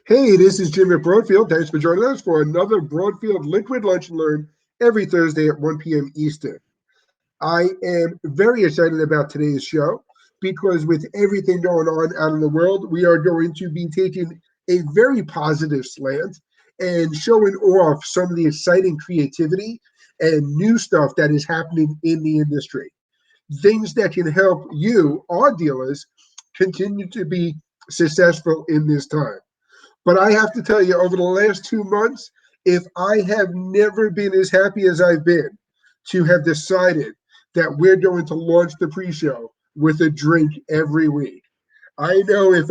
Hey, this is Jim at Broadfield. Thanks for joining us for another Broadfield Liquid Lunch and Learn every Thursday at 1 p.m. Eastern. I am very excited about today's show because with everything going on out in the world, we are going to be taking a very positive slant and showing off some of the exciting creativity and new stuff that is happening in the industry. Things that can help you, our dealers, continue to be successful in this time. But I have to tell you, over the last 2 months, if I have never been as happy as I've been to have decided that we're going to launch the pre-show with a drink every week. I know if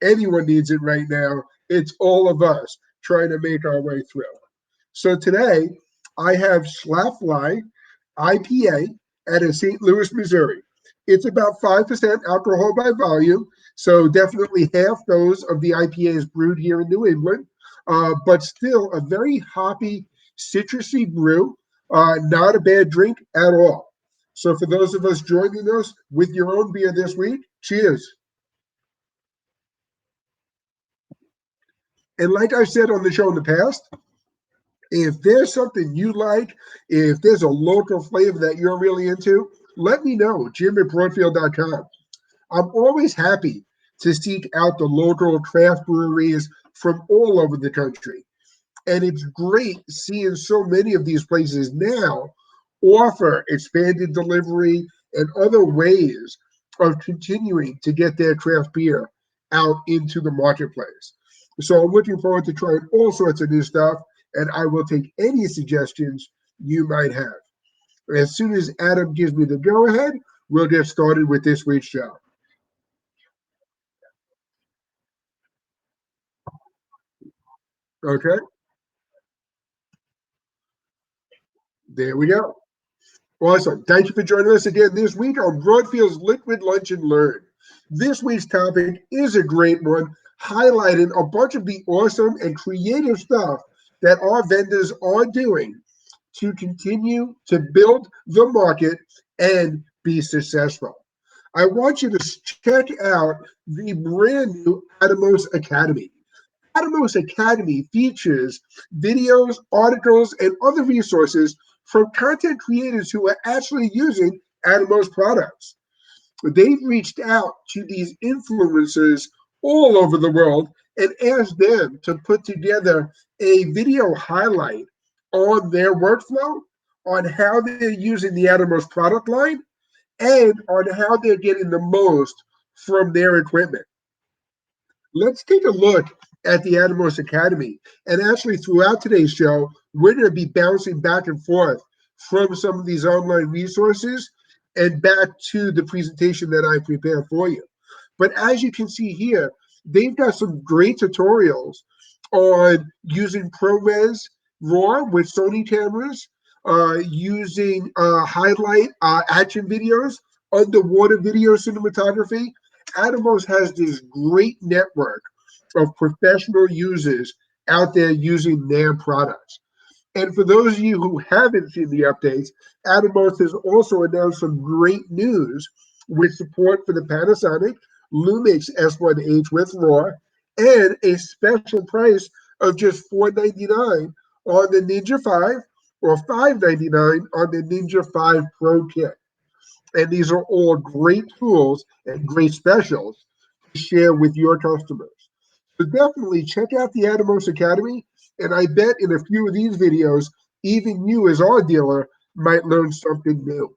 anyone needs it right now, it's all of us trying to make our way through. So today I have Schlafly IPA out of St. Louis, Missouri. It's about 5% alcohol by volume, so definitely half those of the IPAs brewed here in New England, but still a very hoppy, citrusy brew, not a bad drink at all. So for those of us joining us with your own beer this week, cheers. And like I've said on the show in the past, if there's something you like, if there's a local flavor that you're really into, let me know, Jim at Broadfield.com. I'm always happy to seek out the local craft breweries from all over the country. And it's great seeing so many of these places now offer expanded delivery and other ways of continuing to get their craft beer out into the marketplace. So I'm looking forward to trying all sorts of new stuff, and I will take any suggestions you might have. As soon as Adam gives me the go ahead, we'll get started with this week's show. Okay, there we go. Awesome. Thank you for joining us again this week on Broadfield's Liquid Lunch and Learn. This week's topic is a great one, highlighting a bunch of the awesome and creative stuff that our vendors are doing to continue to build the market and be successful. I want you to check out the brand new Atomos Academy. Atomos Academy features videos, articles, and other resources from content creators who are actually using Atomos products. They've reached out to these influencers all over the world and asked them to put together a video highlight on their workflow, on how they're using the Atomos product line, and on how they're getting the most from their equipment. Let's take a look at the Atomos Academy. And actually, throughout today's show, we're going to be bouncing back and forth from some of these online resources and back to the presentation that I prepared for you. But as you can see here, they've got some great tutorials on using ProRes RAW with Sony cameras, using highlight action videos, underwater video cinematography. Atomos has this great network of professional users out there using their products. And for those of you who haven't seen the updates, Atomos has also announced some great news with support for the Panasonic Lumix S1H with RAW and a special price of just $499 on the Ninja 5 or $599 on the Ninja 5 Pro kit. And these are all great tools and great specials to share with your customers. So definitely check out the Atomos Academy, and I bet in a few of these videos, even you as our dealer might learn something new.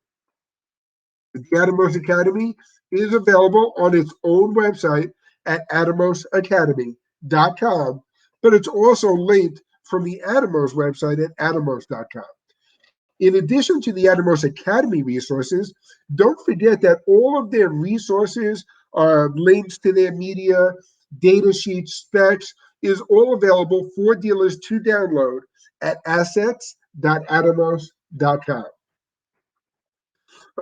The Atomos Academy is available on its own website at atomosacademy.com, but it's also linked from the Atomos website at atomos.com. In addition to the Atomos Academy resources, don't forget that all of their resources, links to their media, data sheets, specs, is all available for dealers to download at assets.atomos.com.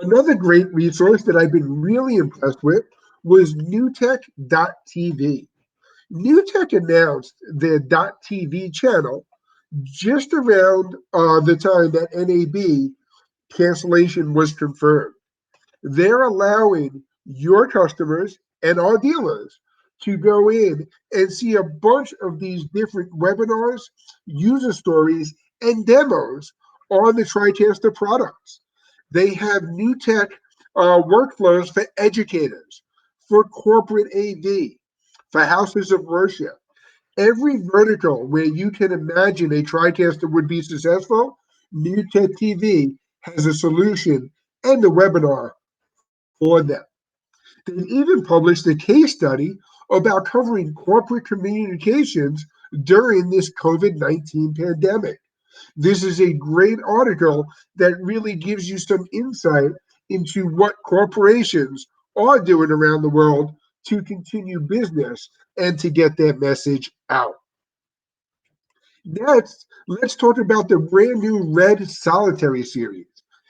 Another great resource that I've been really impressed with was newtech.tv. Newtech announced their .tv channel just around the time that NAB cancellation was confirmed. They're allowing your customers and our dealers to go in and see a bunch of these different webinars, user stories, and demos on the TriCaster products. They have new tech workflows for educators, for corporate AV, for houses of worship. Every vertical where you can imagine a TriCaster would be successful, New Tech TV has a solution and a webinar for them. They've even published a case study about covering corporate communications during this COVID-19 pandemic. This is a great article that really gives you some insight into what corporations are doing around the world to continue business and to get their message out. Next, let's talk about the brand new Red Solitary series.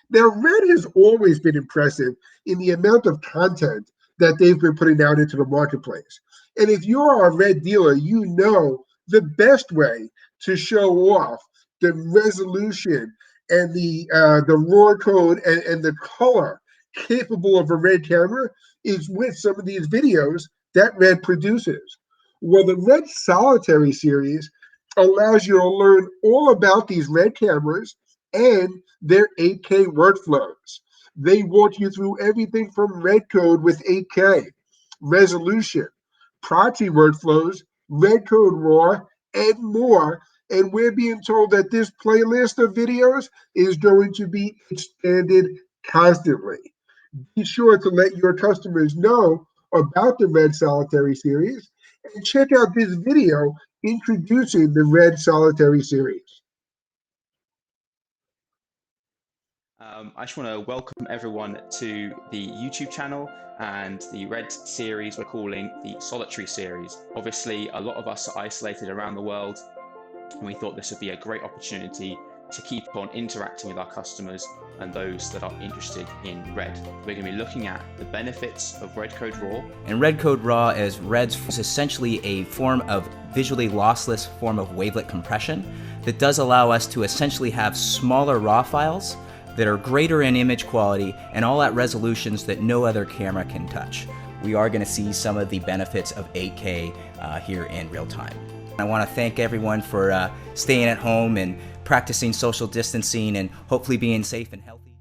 Now, Red has always been impressive in the amount of content that they've been putting out into the marketplace. And if you're a Red dealer, you know the best way to show off the resolution and the RAW code and the color capable of a Red camera is with some of these videos that Red produces. Well, the Red Solitary series allows you to learn all about these Red cameras and their 8K workflows. They walk you through everything from Red code with 8K, resolution, proxy workflows, Red code RAW, and more. And we're being told that this playlist of videos is going to be expanded constantly. Be sure to let your customers know about the Red Solitary series and check out this video introducing the Red Solitary series. I just want to welcome everyone to the YouTube channel and the Red series we're calling the Solitary series. Obviously, a lot of us are isolated around the world, and we thought this would be a great opportunity to keep on interacting with our customers and those that are interested in Red. We're going to be looking at the benefits of Red Code RAW. And Red Code RAW is essentially a form of visually lossless form of wavelet compression that does allow us to essentially have smaller RAW files that are greater in image quality and all at resolutions that no other camera can touch. We are going to see some of the benefits of 8K here in real time. I want to thank everyone for staying at home and practicing social distancing and hopefully being safe and healthy.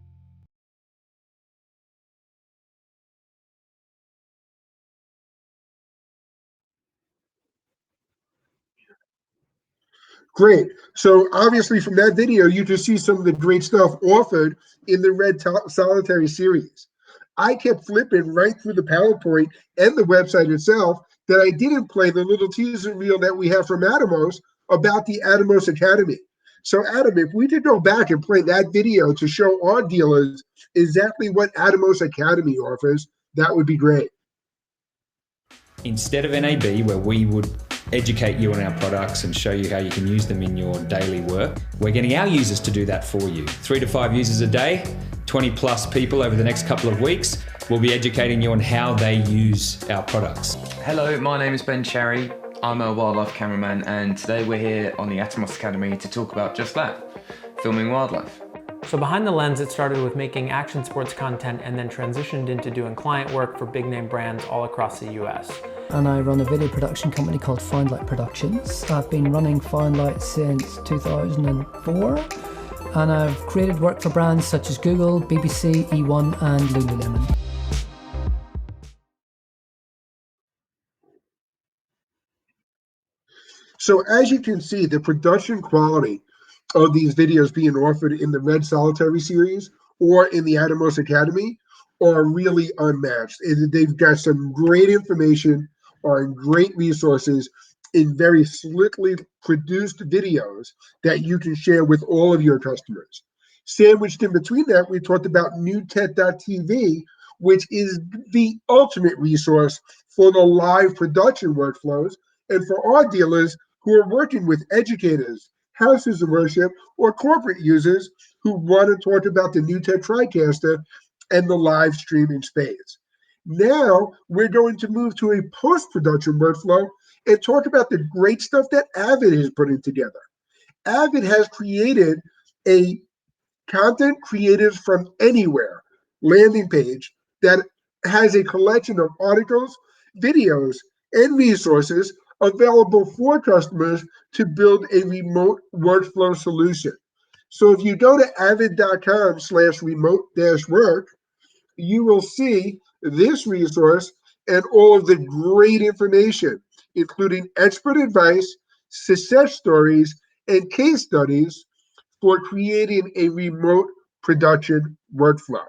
Great. So obviously from that video, you can see some of the great stuff offered in the Red Solitary series. I kept flipping right through the PowerPoint and the website itself that I didn't play the little teaser reel that we have from Atomos about the Atomos Academy. So Adam, if we could go back and play that video to show our dealers exactly what Atomos Academy offers, that would be great. Instead of NAB, where we would educate you on our products and show you how you can use them in your daily work, we're getting our users to do that for you. 3 to 5 users a day, 20 plus people over the next couple of weeks. We'll be educating you on how they use our products. Hello, my name is Ben Cherry. I'm a wildlife cameraman, and today we're here on the Atomos Academy to talk about just that, filming wildlife. So behind the lens, it started with making action sports content and then transitioned into doing client work for big name brands all across the US. And I run a video production company called Light Productions. I've been running Light since 2004, and I've created work for brands such as Google, BBC, E1 and Lululemon. So as you can see, the production quality of these videos being offered in the Red Solitary series or in the Atomos Academy are really unmatched. They've got some great information on great resources in very slickly produced videos that you can share with all of your customers. Sandwiched in between that, we talked about newtech.tv, which is the ultimate resource for the live production workflows and for our dealers who are working with educators, houses of worship, or corporate users who want to talk about the new tech TriCaster and the live streaming space. Now we're going to move to a post-production workflow and talk about the great stuff that Avid is putting together. Avid has created a content creators from anywhere landing page that has a collection of articles, videos, and resources available for customers to build a remote workflow solution. So if you go to avid.com/remote-work, you will see this resource and all of the great information, including expert advice, success stories, and case studies for creating a remote production workflow.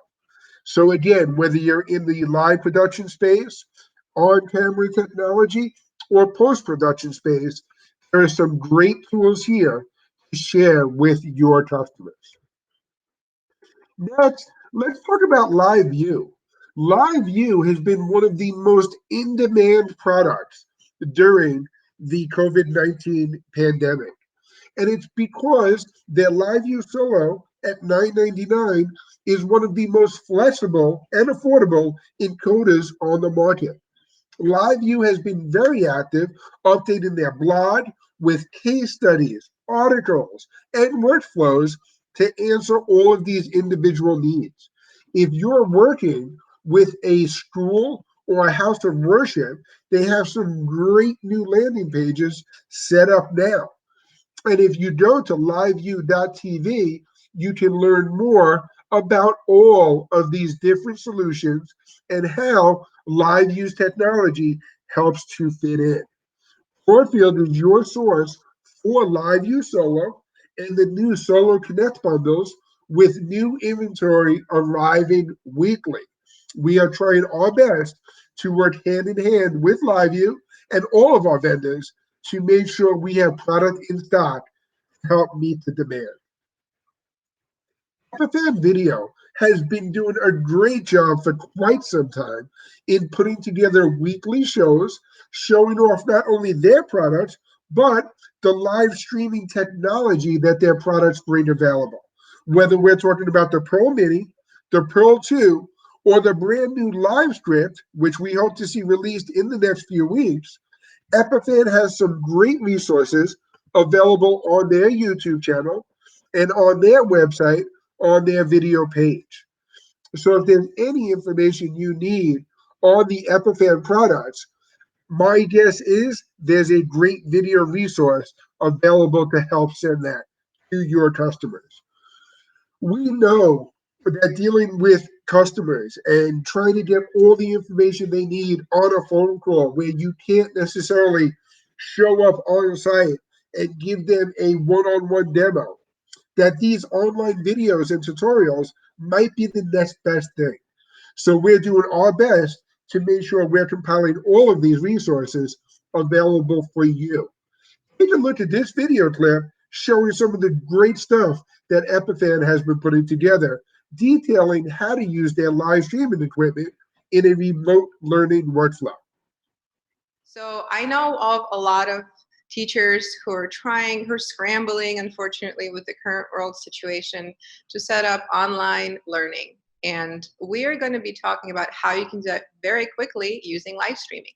So again, whether you're in the live production space, on-camera technology, or post-production space, there are some great tools here to share with your customers. Next, let's talk about Live View. Live View has been one of the most in-demand products during the COVID-19 pandemic. And it's because their Live View Solo at $9.99 is one of the most flexible and affordable encoders on the market. LiveView has been very active, updating their blog with case studies, articles, and workflows to answer all of these individual needs. If you're working with a school or a house of worship, they have some great new landing pages set up now. And if you go to liveview.tv, you can learn more about all of these different solutions and how LiveView's technology helps to fit in. Broadfield is your source for LiveView Solo and the new Solo Connect bundles with new inventory arriving weekly. We are trying our best to work hand in hand with LiveView and all of our vendors to make sure we have product in stock to help meet the demand. Epiphan Video has been doing a great job for quite some time in putting together weekly shows showing off not only their products, but the live streaming technology that their products bring available. Whether we're talking about the Pearl Mini, the Pearl 2, or the brand new live script, which we hope to see released in the next few weeks, Epiphan has some great resources available on their YouTube channel and on their website on their video page. So if there's any information you need on the Epiphan products, my guess is there's a great video resource available to help send that to your customers. We know that dealing with customers and trying to get all the information they need on a phone call where you can't necessarily show up on site and give them a one-on-one demo, that these online videos and tutorials might be the next best thing. So we're doing our best to make sure we're compiling all of these resources available for you. Take a look at this video clip showing some of the great stuff that Epiphan has been putting together, detailing how to use their live streaming equipment in a remote learning workflow. So I know of a lot of teachers who are scrambling, unfortunately, with the current world situation to set up online learning. And we are going to be talking about how you can do that very quickly using live streaming.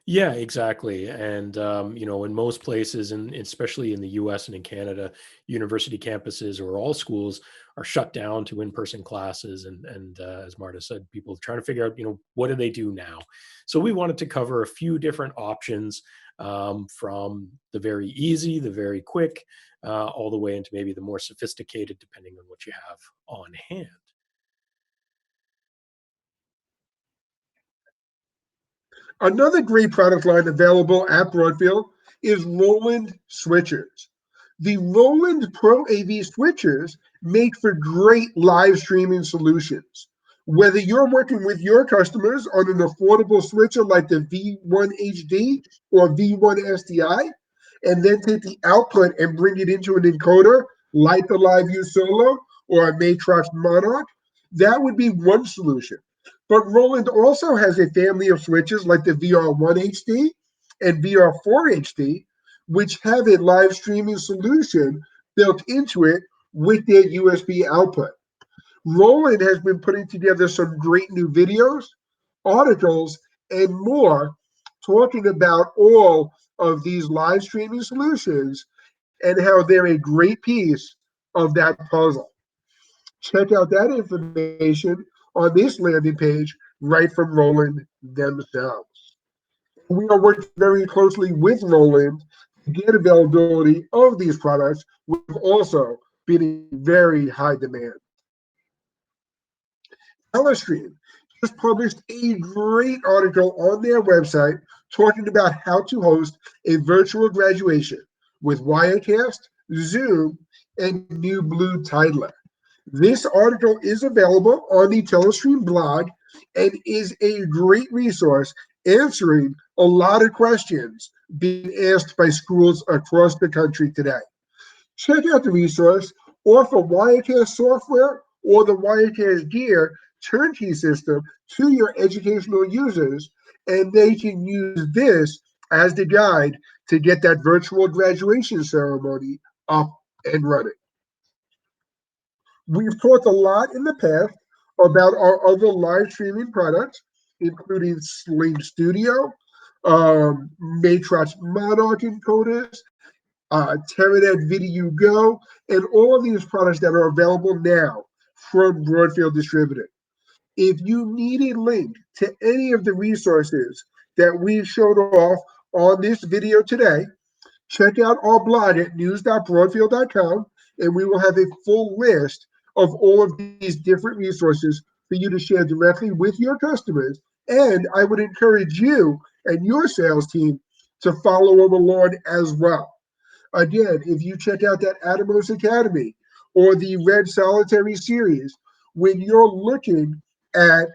Yeah, exactly. And in most places, and especially in the U.S. and in Canada, university campuses or all schools are shut down to in-person classes. And as Marta said, people are trying to figure out, what do they do now? So we wanted to cover a few different options, from the very easy, the very quick, all the way into maybe the more sophisticated, depending on what you have on hand. Another great product line available at Broadfield is Roland switchers. The Roland Pro AV switchers make for great live streaming solutions. Whether you're working with your customers on an affordable switcher like the V1 HD or V1 SDI, and then take the output and bring it into an encoder like the LiveView Solo or a Matrox Monarch, that would be one solution. But Roland also has a family of switches like the VR1 HD and VR4 HD, which have a live streaming solution built into it with their USB output. Roland has been putting together some great new videos, articles, and more talking about all of these live streaming solutions and how they're a great piece of that puzzle. Check out that information on this landing page right from Roland themselves. We are working very closely with Roland to get availability of these products, which have also been in very high demand. Telestream just published a great article on their website talking about how to host a virtual graduation with Wirecast, Zoom, and New Blue Titler. This article is available on the Telestream blog and is a great resource answering a lot of questions being asked by schools across the country today. Check out the resource, offer Wirecast software or the Wirecast Gear turnkey system to your educational users, and they can use this as the guide to get that virtual graduation ceremony up and running. We've talked a lot in the past about our other live streaming products, including Sling Studio, Matrox Monarch encoders, Terranet Video Go, and all of these products that are available now from Broadfield Distributed. If you need a link to any of the resources that we showed off on this video today, check out our blog at news.broadfield.com, and we will have a full list of all of these different resources for you to share directly with your customers. And I would encourage you and your sales team to follow along as well. Again, if you check out that Atomos Academy or the Red Solitary series, when you're looking at,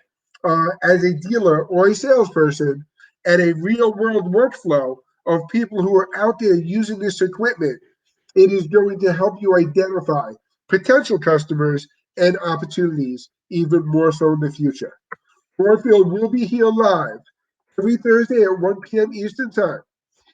as a dealer or a salesperson, at a real world workflow of people who are out there using this equipment, it is going to help you identify potential customers and opportunities even more so in the future. Broadfield will be here live every Thursday at 1 p.m. Eastern Time.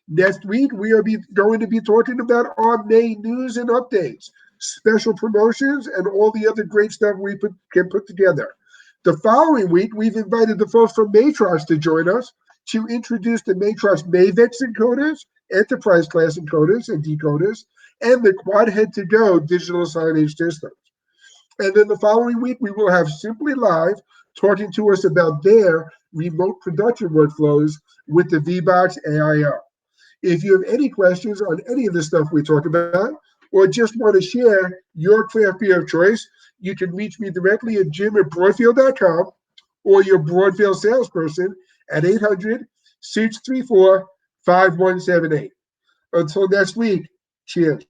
Next week, we are going to be talking about our May news and updates, special promotions, and all the other great stuff we can put together. The following week, we've invited the folks from Matrox to join us to introduce the Matrox Mavex encoders, enterprise class encoders and decoders, and the Quad Head to Go digital signage systems. And then the following week, we will have Simply Live talking to us about their remote production workflows with the VBox AIO. If you have any questions on any of the stuff we talked about, or just want to share your craft beer of choice, you can reach me directly at jim@broadfield.com or your Broadfield salesperson at 800-634-5178. Until next week, cheers.